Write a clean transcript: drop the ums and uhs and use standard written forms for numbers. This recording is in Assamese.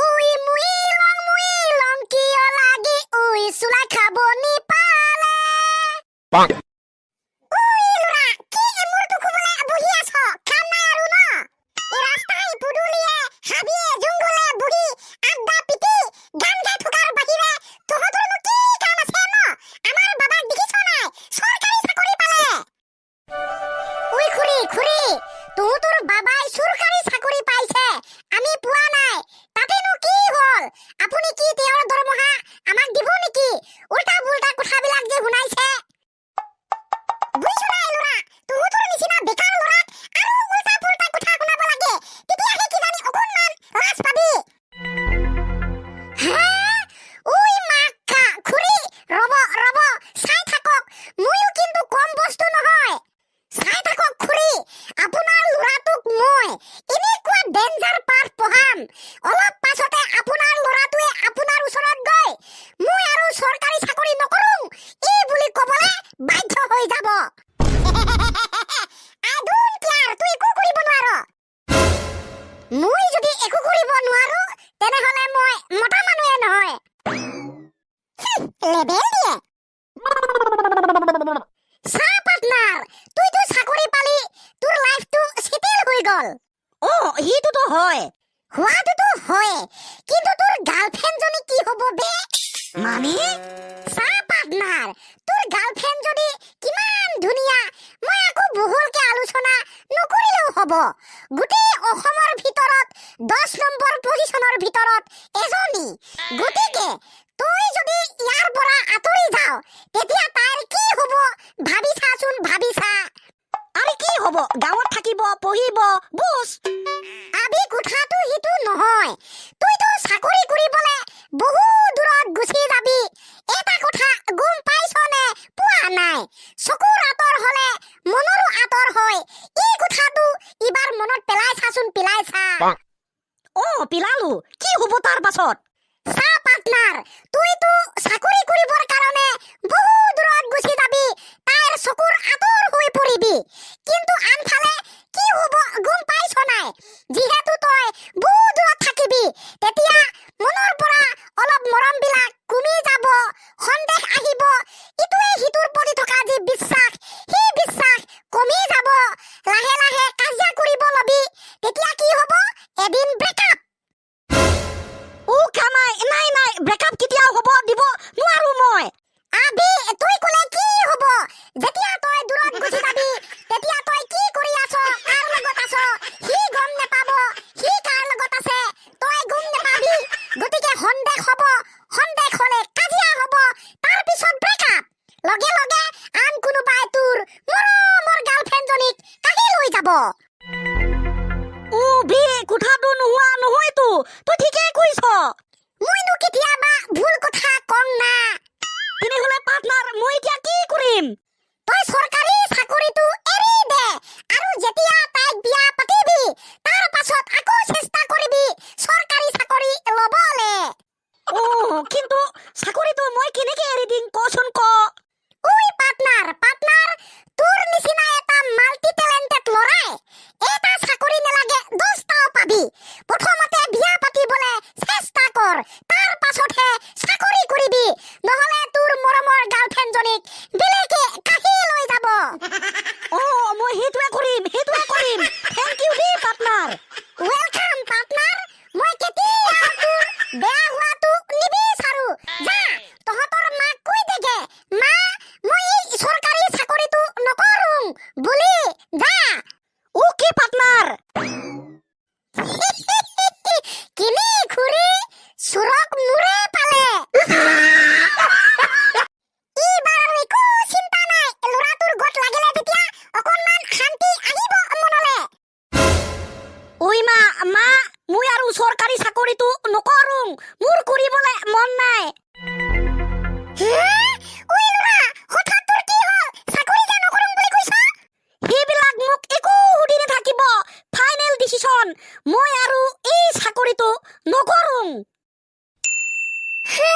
Uy muilong kiyo lagi uy sulai khaboni pale. Bonk. Uy lura ki emur tu kubule buhi aso kam nai aru na. E rastai puduliye habie jungule buhi adda piti gan gai thukar bahire tohotor no ki kam ase no amar babak dekiso nai sorkari sakori pale. Uy khuri তোৰ বাবাই চৰকাৰী চাকৰি পাইছে আমি পোৱা নাই তাতেনো কি হল আপুনি কি তেওঁৰ দৰমহা আমাক দিব নেকি উল্টা পুল্টা কথাবিলাক যে শুনাইছে বুঝছ নাই লৰা তোৰ নিচিনা বেকাৰ লৰাক আৰু উল্টা পুল্টা কথা শুনাব লাগে তেতিয়াহে কি জানি অকণমান লাজ পাবি হে ওই মাক্কা খুৰি ৰব চাই থাকক ময়ো কিন্তু কম বস্তু নহয় চাই থাকক খুৰি আপোনাৰ লৰাটোক মই এনেকুৱা ডেঞ্জাৰ পাঠ পঢ়াম অলপ পাছতে আপোনাৰ লৰাটোৱে আপোনাৰ ওচৰত গৈ মই আৰু চৰকাৰী চাকৰি নকৰোঁ এই বুলি ক'বলৈ বাধ্য হৈ যাব আদুন ক্লাৰ তুই একো কৰিব নোৱাৰ মই যদি একো কৰিব নোৱাৰো তেনেহলে মই মতা মানুহে নহয় লেবেল দিয়ে চাহ পাৰ্টনাৰ তুইতো চাকৰি পালি তোৰ লাইফটো সেটেল হৈ গল হিটোতো হয় হোৱাটোতো হয় কিন্তু তোৰ গাৰ্লফ্ৰেণ্ড জনী কি হ'ব বে মানে চাহ পাৰ্টনাৰ তোৰ গাৰ্লফ্ৰেণ্ড যদি কিমান ধুনীয়া মই আকৌ বহুলকে আলোচনা নকৰিলেও হ'ব গোটেই অসমৰ ভিতৰত 10 নম্বৰ পজিশনৰ ভিতৰত এজনী গতিকে তই যদি ইয়াৰ পৰা আঁতৰি যাও তেতিয়া তাইৰ কি হ'ব ভাবিছাচোন ভাবিছা আৰু কি হ'ব গাঁৱত থাকিব পঢ়িব বুজ আবি কথাটো হিটো নহয় তুইতো চাকৰি কৰিবলে বহু দূৰত গুচি যাবি এটা কথা গম পাইছনে পোৱা নাই চকুৰ আঁতৰ হলে মনৰো আঁতৰ হয় এই কথাটো ইবাৰ মনত পেলাইছাচোন পিলাইছা পিলালো কি হ'ব তাৰ পাছত চাহ পাৰ্টনাৰ তুইতো চাকৰি কৰিবৰ কাৰণে বহু দূৰত গুচি যাবি তাইৰ চকুৰ আঁতৰ হৈ পৰিবি কিন্তু আনফালে কি হ'ব গম পাইছ নাই যিহেতু তই বহু দূৰত থাকিবি তেতিয়া মনৰ পৰা অলপ মৰমবিলাক কমি যাব সন্দেহ আহিব ইটোৱে সিটোৰ প্ৰতি থকা যি বিশ্বাস সেই বিশ্বাস কমি যাব লাহে লাহে কাজিয়া কৰিব লবি তেতিয়া কি হ'ব এদিন ব্ৰেকআপ নাই ব্ৰেকআপ কেতিয়াও হ'ব দিব নোৱাৰো মই আবি তুই কলে কি হ'ব যেতিয়া তই দূৰত গুচি যাবি তেতিয়া তই কি কৰি আছ কাৰ লগত আছ সি গম নেপাব সি কাৰ লগত আছে তই গম নেপাবি গতিকে সন্দেহ হ'ব সন্দেহ হলে কাজিয়া হ'ব তাৰ পিছত ব্ৰেকআপ লগে লগে আন কোনোবাই তোৰ মৰমৰ গাৰ্লফ্ৰেণ্ডজনীক কাঢ়ি লৈ যাব বি কথাটো নোহোৱা নহয়তো তই ঠিকেই কৈছ মইনো কেতিয়াবা ভুল কথা কম না তেনেহলে পাৰ্টনাৰ মই এতিয়া কি কৰিম তই চৰকাৰী চাকৰিটো এৰি দে আৰু যেতিয়া তাইক বিয়া পাতিবি তাৰ পাছত আকৌ চেষ্টা কৰিবি চৰকাৰী চাকৰি লবলে কিন্তু চাকৰিটো মই কেনেকে এৰি দিম কচোন ক ওই পাৰ্টনাৰ তোৰ নিচিনা এটা মাল্টি টেলেন্টেড লৰাই এটা চাকৰি নেলাগে 10টাও পাবি প্ৰথমতে বিয়া পাতিবলে চেষ্টা কৰ তাৰ পাছতহে চাকৰি কৰিবি নহলে তোৰ মৰমৰ গাৰ্লফ্ৰেণ্ডজনীক বেলেগে কাঢ়ি লৈ যাব মই সেইটোৱে কৰিম থেংক ইউ দেই পাৰ্টনাৰ ওয়েলকাম পাৰ্টনাৰ মই কেতিয়াও তোৰ বেয়া হোৱাটো নিবিচাৰো যা তহঁতৰ মাক কৈ দেগে মা মই এই চৰকাৰী চাকৰিটো নকৰোঁ বুলি যা ওকে পাৰ্টনাৰ কিনি খুৰি চুৰক মোৰে পালে এইবাৰ আৰু একো চিন্তা নাই ল'ৰাটোৰ গত লাগিলে তেতিয়া অকণমান শান্তি আহিব মনলে ঐ মা মই আৰু চৰকাৰী চাকৰিটো নকৰোঁ মোৰ কৰিবলৈ মন নাই ওই ল'ৰা হঠাৎ তোৰ কি হ'ল চাকৰি যে নকৰোঁ বুলি কৈছ সেইবিলাক মোক একো সুধি নাথাকিব ফাইনেল ডিচিশ্যন মই আৰু এই চাকৰিটো নকৰোঁ হে